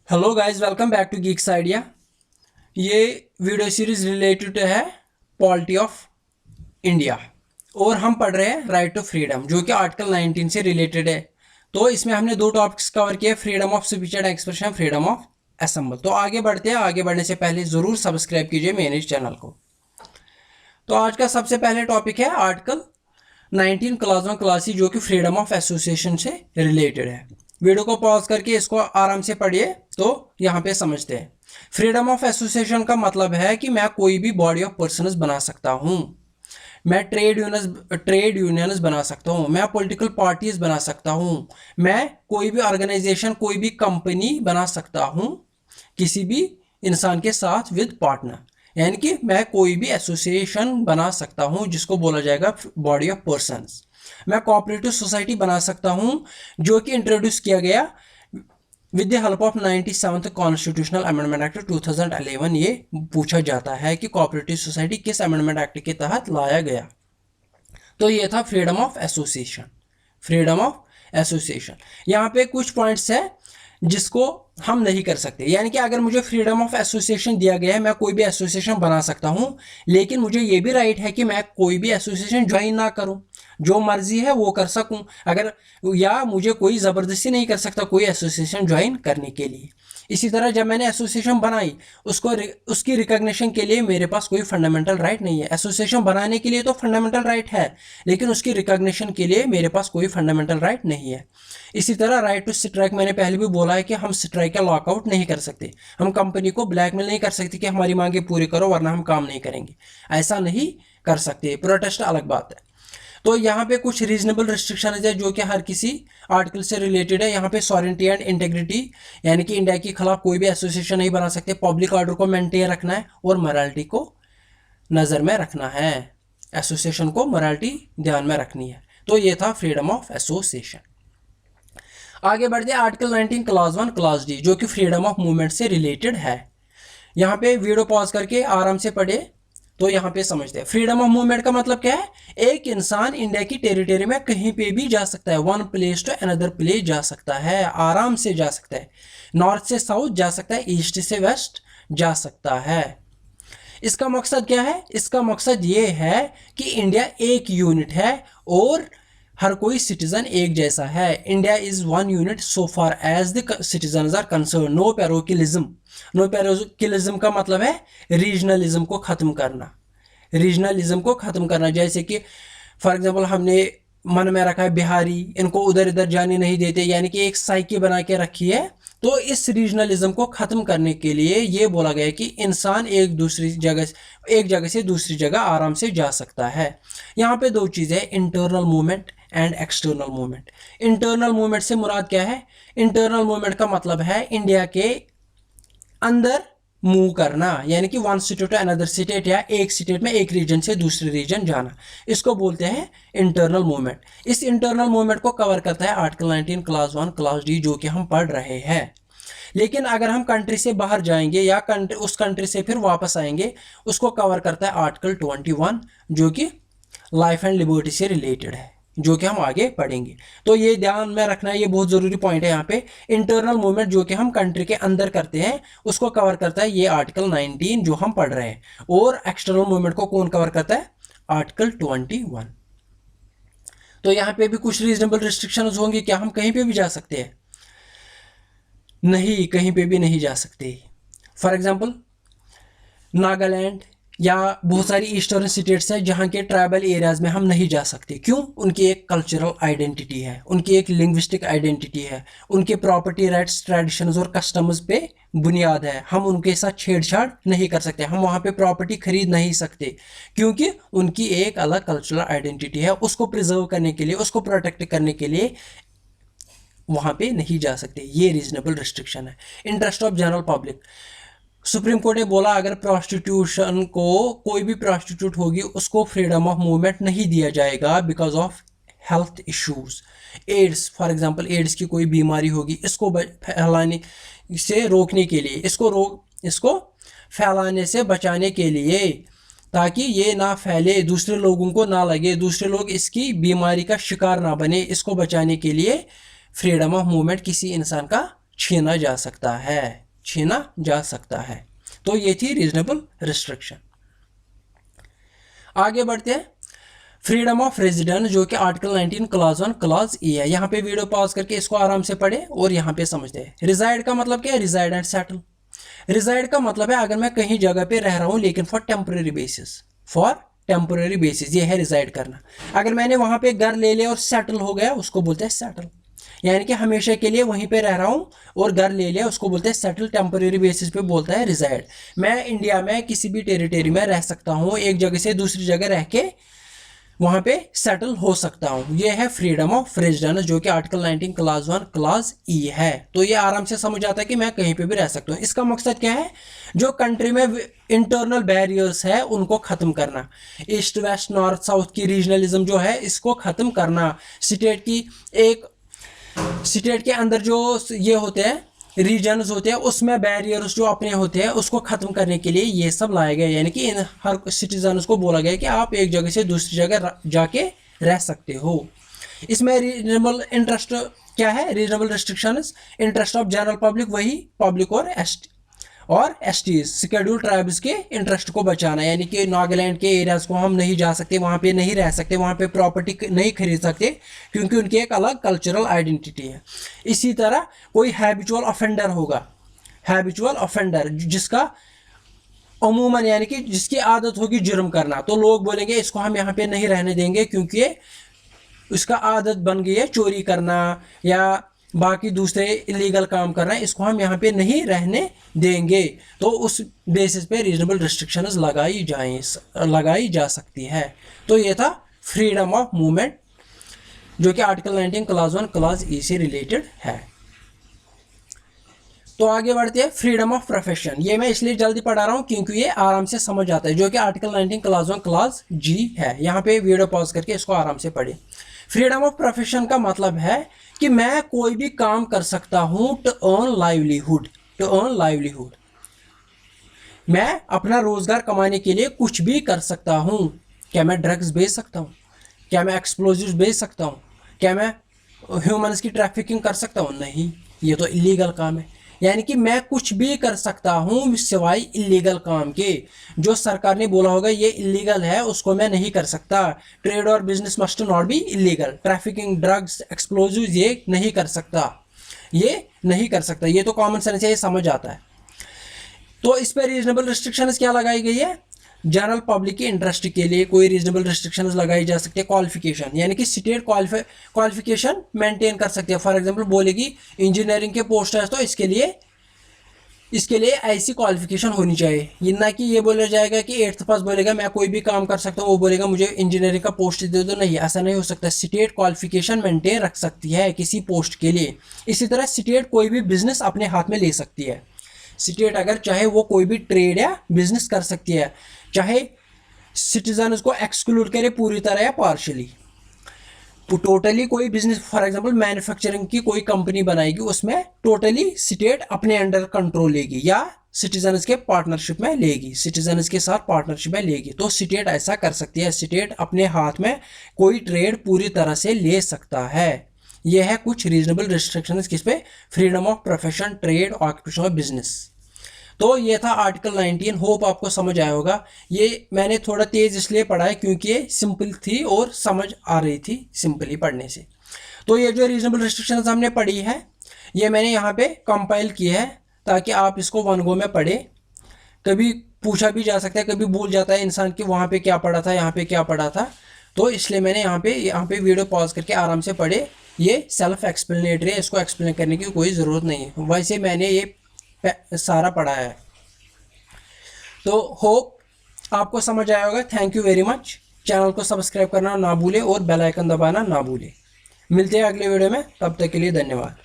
Hello guys, welcome back to geeks idea. ये video series related है polity of India और हम पढ़ रहे हैं राइट टू फ्रीडम जो कि आर्टिकल 19 से रिलेटेड है। तो इसमें हमने दो टॉपिक्स कवर किए, freedom of speech and expression, freedom of assemble. तो आगे बढ़ते हैं। आगे बढ़ने से पहले ज़रूर सब्सक्राइब कीजिए मेरे इस चैनल को। तो आज का सबसे पहले टॉपिक है आर्टिकल 19 क्लास 1 क्लास सी जो कि फ्रीडम ऑफ एसोसिएशन से रिलेटेड है। वीडियो को पॉज करके इसको आराम से पढ़िए तो यहाँ पे समझते हैं। फ्रीडम ऑफ एसोसिएशन का मतलब है कि मैं कोई भी बॉडी ऑफ पर्सनस बना सकता हूँ, मैं ट्रेड यूनियंस बना सकता हूँ, मैं पॉलिटिकल पार्टीज बना सकता हूँ, मैं कोई भी ऑर्गेनाइजेशन कोई भी कंपनी बना सकता हूँ किसी भी इंसान के साथ विद पार्टनर। यानी कि मैं कोई भी एसोसिएशन बना सकता हूँ जिसको बोला जाएगा बॉडी ऑफ पर्सन्स। मैं कोऑपरेटिव सोसाइटी बना सकता हूँ जो कि इंट्रोड्यूस किया गया with the help of 97th constitutional amendment act 2011। ये पूछा जाता है कि कोऑपरेटिव सोसाइटी किस अमेंडमेंट एक्ट के तहत लाया गया। तो ये था freedom of association. Freedom of association यहाँ पे कुछ पॉइंट्स है जिसको हम नहीं कर सकते। यानी कि अगर मुझे फ्रीडम ऑफ एसोसिएशन दिया गया है, मैं कोई भी एसोसिएशन बना सकता हूँ, लेकिन मुझे ये भी राइट है कि मैं कोई भी एसोसिएशन ज्वाइन ना करूँ, जो मर्जी है वो कर सकूँ। अगर या मुझे कोई ज़बरदस्ती नहीं कर सकता कोई एसोसिएशन ज्वाइन करने के लिए। इसी तरह जब मैंने एसोसिएशन बनाई उसकी रिकॉग्निशन के लिए मेरे पास कोई फंडामेंटल राइट नहीं है। एसोसिएशन बनाने के लिए तो फंडामेंटल राइट है, लेकिन उसकी रिकॉग्निशन के लिए मेरे पास कोई फंडामेंटल राइट नहीं है। इसी तरह राइट टू स्ट्राइक, मैंने पहले भी बोला है कि हम स्ट्राइक या लॉकआउट नहीं कर सकते। हम कंपनी को ब्लैकमेल नहीं कर सकते कि हमारी मांगे पूरी करो वरना हम काम नहीं करेंगे, ऐसा नहीं कर सकते। प्रोटेस्ट अलग बात है। तो यहाँ पे कुछ रीजनेबल रिस्ट्रिक्शन है जो कि हर किसी आर्टिकल से रिलेटेड है। यहाँ पे सॉवरेनिटी एंड इंटेग्रिटी, यानी कि इंडिया के खिलाफ कोई भी एसोसिएशन नहीं बना सकते। पब्लिक ऑर्डर को मेंटेन रखना है और मोरालिटी को नज़र में रखना है। एसोसिएशन को मोरालिटी ध्यान में रखनी है। तो ये था फ्रीडम ऑफ एसोसिएशन। आगे बढ़ते हैं आर्टिकल 19 क्लास 1 क्लास डी जो कि फ्रीडम ऑफ मूवमेंट से रिलेटेड है। यहाँ पे वीडियो पॉज करके आराम से पढ़े तो यहाँ पे समझते हैं। फ्रीडम ऑफ मूवमेंट का मतलब क्या है? एक इंसान इंडिया की टेरिटरी में कहीं पे भी जा सकता है, one place to another place जा सकता है, आराम से जा सकता है, नॉर्थ से साउथ जा सकता है, ईस्ट से वेस्ट जा सकता है। इसका मकसद क्या है? इसका मकसद ये है कि इंडिया एक यूनिट है और हर कोई सिटीजन एक जैसा है। India is one unit so far as the citizen are concern. No parochialism. No parochialism का मतलब है रीजनलिज्म को खत्म करना। रीजनलिज्म को खत्म करना, जैसे कि फॉर एग्जांपल हमने मन में रखा है बिहारी, इनको उधर इधर जाने नहीं देते, यानी कि एक साइकी बना के रखी है। तो इस रीजनलिज्म को खत्म करने के लिए ये बोला गया है कि इंसान एक जगह से दूसरी जगह आराम से जा सकता है। यहाँ पे दो चीज़ें, internal movement and external movement. Internal movement से मुराद क्या है? इंटरनल मूवमेंट का मतलब है इंडिया के अंदर मूव करना, यानी कि one state to another state या एक स्टेट में एक रीजन से दूसरे रीजन जाना, इसको बोलते हैं इंटरनल मूवमेंट। इस इंटरनल मूवमेंट को कवर करता है आर्टिकल 19 क्लास 1 क्लास डी जो कि हम पढ़ रहे हैं। लेकिन अगर हम कंट्री से बाहर जाएंगे या उस कंट्री से फिर वापस आएंगे, उसको कवर करता है आर्टिकल 21 जो कि लाइफ एंड लिबर्टी से रिलेटेड है, जो कि हम आगे पढ़ेंगे। तो ये ध्यान में रखना है, ये बहुत ज़रूरी पॉइंट है। यहाँ पे इंटरनल मूवमेंट जो कि हम कंट्री के अंदर करते हैं उसको कवर करता है ये आर्टिकल 19 जो हम पढ़ रहे हैं। और एक्सटर्नल मूवमेंट को कौन कवर करता है? आर्टिकल 21। तो यहाँ पे भी कुछ रीजनेबल रिस्ट्रिक्शंस होंगे। क्या हम कहीं पे भी जा सकते हैं? नहीं, कहीं पे भी नहीं जा सकते। फॉर एग्जाम्पल नागालैंड या बहुत सारी ईस्टर्न स्टेट्स हैं जहाँ के ट्राइबल एरियाज में हम नहीं जा सकते। क्यों? उनकी एक कल्चरल आइडेंटिटी है, उनकी एक लिंग्विस्टिक आइडेंटिटी है, उनके प्रॉपर्टी राइट्स, ट्रेडिशंस और कस्टम्स पे बुनियाद है। हम उनके साथ छेड़छाड़ नहीं कर सकते, हम वहाँ पे प्रॉपर्टी खरीद नहीं सकते, क्योंकि उनकी एक अलग कल्चरल आइडेंटिटी है। उसको प्रिजर्व करने के लिए, उसको प्रोटेक्ट करने के लिए वहाँ पे नहीं जा सकते। ये रीजनेबल रिस्ट्रिक्शन है। Interest of general public, supreme court ने बोला अगर प्रोस्टिट्यूशन को, कोई भी प्रोस्टिट्यूट होगी उसको फ्रीडम ऑफ मूवमेंट नहीं दिया जाएगा because of health issues. AIDS for example, AIDS की कोई बीमारी होगी, इसको फैलाने से रोकने के लिए, इसको फैलाने से बचाने के लिए, ताकि ये ना फैले, दूसरे लोगों को ना लगे, दूसरे लोग इसकी बीमारी का शिकार ना बने, इसको बचाने के लिए फ्रीडम ऑफ मूवमेंट किसी इंसान का छीना जा सकता है, छीना जा सकता है। तो ये थी रीजनेबल रिस्ट्रिक्शन। आगे बढ़ते हैं, फ्रीडम ऑफ रेजिडेंस जो कि आर्टिकल 19 क्लॉज 1 क्लॉज ई है। यहाँ पे वीडियो पॉज करके इसको आराम से पढ़े और यहाँ पे समझते हैं। रिजाइड का मतलब क्या है? Resided and settle. रिजाइड का मतलब है अगर मैं कहीं जगह पे रह रहा हूँ लेकिन for temporary basis, for temporary basis, ये है रिजाइड करना। अगर मैंने वहां पे घर ले लिया और सेटल हो गया, उसको बोलते हैं सेटल, यानी कि हमेशा के लिए वहीं पे रह रहा हूँ और घर ले लिया, उसको बोलते हैं सेटल। टेम्पररी बेसिस पे बोलता है रिजाइड। मैं इंडिया में किसी भी टेरिटरी में रह सकता हूँ, एक जगह से दूसरी जगह रह के वहां पे सेटल हो सकता हूं। ये है फ्रीडम ऑफ रेजिडेंस जो कि आर्टिकल 19 क्लॉज 1 क्लॉज ई है। तो ये आराम से समझ आता है कि मैं कहीं पे भी रह सकता हूं। इसका मकसद क्या है? जो कंट्री में इंटरनल बैरियर्स है उनको खत्म करना, ईस्ट वेस्ट नॉर्थ साउथ की रीजनलिज्म जो है इसको खत्म करना, स्टेट के अंदर जो ये होते हैं रीजन्स होते हैं उसमें बैरियर्स जो अपने होते हैं उसको खत्म करने के लिए ये सब लाए गए। यानी कि इन हर सिटीजन को बोला गया कि आप एक जगह से दूसरी जगह जाके रह सकते हो। इसमें रीजनेबल इंटरेस्ट क्या है? Reasonable restrictions, interest of general public, वही पब्लिक और एसटीज शेड्यूल्ड ट्राइब्स के इंटरेस्ट को बचाना। यानी कि नागालैंड के एरियाज को हम नहीं जा सकते, वहाँ पे नहीं रह सकते, वहाँ पे प्रॉपर्टी नहीं खरीद सकते क्योंकि उनकी एक अलग कल्चरल आइडेंटिटी है। इसी तरह कोई हैबिचुअल ऑफेंडर होगा, हैबिचुअल ऑफेंडर जिसका अमूमन यानी कि जिसकी आदत होगी जुर्म करना, तो लोग बोलेंगे इसको हम यहाँ पे नहीं रहने देंगे क्योंकि उसका आदत बन गई है चोरी करना या बाकी दूसरे इलीगल काम कर रहे हैं, इसको हम यहाँ पे नहीं रहने देंगे। तो उस बेसिस पे रीजनेबल रिस्ट्रिक्शंस लगाई जा सकती है। तो ये था फ्रीडम ऑफ मूवमेंट जो कि आर्टिकल 19 क्लॉज 1 क्लॉज ई से रिलेटेड है। तो आगे बढ़ते हैं, फ्रीडम ऑफ प्रोफेशन। ये मैं इसलिए जल्दी पढ़ा रहा हूँ क्योंकि ये आराम से समझ आता है, जो कि आर्टिकल 19 क्लॉज 1 क्लॉज जी है। यहाँ पे वीडियो पॉज करके इसको आराम से पढ़े। फ्रीडम ऑफ प्रोफेशन का मतलब है कि मैं कोई भी काम कर सकता हूं to earn livelihood, to earn livelihood. मैं अपना रोजगार कमाने के लिए कुछ भी कर सकता हूं। क्या मैं ड्रग्स बेच सकता हूं? क्या मैं एक्सप्लोजिव्स बेच सकता हूं? क्या मैं ह्यूमन्स की ट्रैफिकिंग कर सकता हूं? नहीं, ये तो इलीगल काम है। यानी कि मैं कुछ भी कर सकता हूं सिवाय इलीगल काम के। जो सरकार ने बोला होगा ये इलीगल है उसको मैं नहीं कर सकता। ट्रेड और business must not be illegal. Trafficking, drugs, explosive ये नहीं कर सकता, ये नहीं कर सकता। ये तो कॉमन सेंस है, ये समझ आता है। तो इस पर रीजनेबल रिस्ट्रिक्शंस क्या लगाई गई है? जनरल पब्लिक के इंटरेस्ट के लिए कोई रीजनेबल रिस्ट्रिक्शंस लगाई जा सकती है। क्वालिफिकेशन यानी कि स्टेट क्वालिफिकेशन मेंटेन कर सकती है। फॉर एग्जांपल बोलेगी इंजीनियरिंग के पोस्ट है तो इसके लिए ऐसी क्वालिफिकेशन होनी चाहिए। ये ना कि ये बोला जाएगा कि 8th पास बोलेगा मैं कोई भी काम कर सकता हूँ, वो बोलेगा मुझे इंजीनियरिंग का पोस्ट दे दो। नहीं, ऐसा नहीं हो सकता। स्टेट क्वालिफिकेशन मेंटेन रख सकती है किसी पोस्ट के लिए। इसी तरह स्टेट कोई भी बिजनेस अपने हाथ में ले सकती है। स्टेट अगर चाहे वो कोई भी ट्रेड या बिजनेस कर सकती है, चाहे सिटीजन को एक्सक्लूड करे पूरी तरह या पार्शियली। टोटली कोई बिजनेस, फॉर एग्जांपल मैन्युफैक्चरिंग की कोई कंपनी बनाएगी, उसमें टोटली स्टेट अपने अंडर कंट्रोल लेगी या सिटीजन्स के पार्टनरशिप में लेगी, सिटीजन्स के साथ पार्टनरशिप में लेगी। तो स्टेट ऐसा कर सकती है। स्टेट अपने हाथ में कोई ट्रेड पूरी तरह से ले सकता है। यह है कुछ रीजनेबल रिस्ट्रिक्शंस किस पे? Freedom of profession, trade, occupation और बिजनेस। तो ये था आर्टिकल 19। होप आपको समझ आया होगा। ये मैंने थोड़ा तेज इसलिए पढ़ा है क्योंकि ये सिंपल थी और समझ आ रही थी सिंपली पढ़ने से। तो ये जो रीजनेबल रिस्ट्रिक्शंस हमने पढ़ी है ये मैंने यहाँ पे कंपाइल की है ताकि आप इसको वन गो में पढ़े। कभी पूछा भी जा सकता है, कभी भूल जाता है इंसान कि वहाँ पे क्या पढ़ा था, यहाँ पे क्या पढ़ा था। तो इसलिए मैंने यहाँ पे वीडियो पॉज करके आराम से पढ़े। ये सेल्फ एक्सप्लेनेटरी है, इसको एक्सप्लेन करने की कोई ज़रूरत नहीं है। वैसे मैंने ये सारा पढ़ा है। तो होप आपको समझ आया होगा। Thank you very much. Channel को सब्सक्राइब करना ना भूले और बेल आइकन दबाना ना भूले। मिलते हैं अगले वीडियो में, तब तक के लिए धन्यवाद।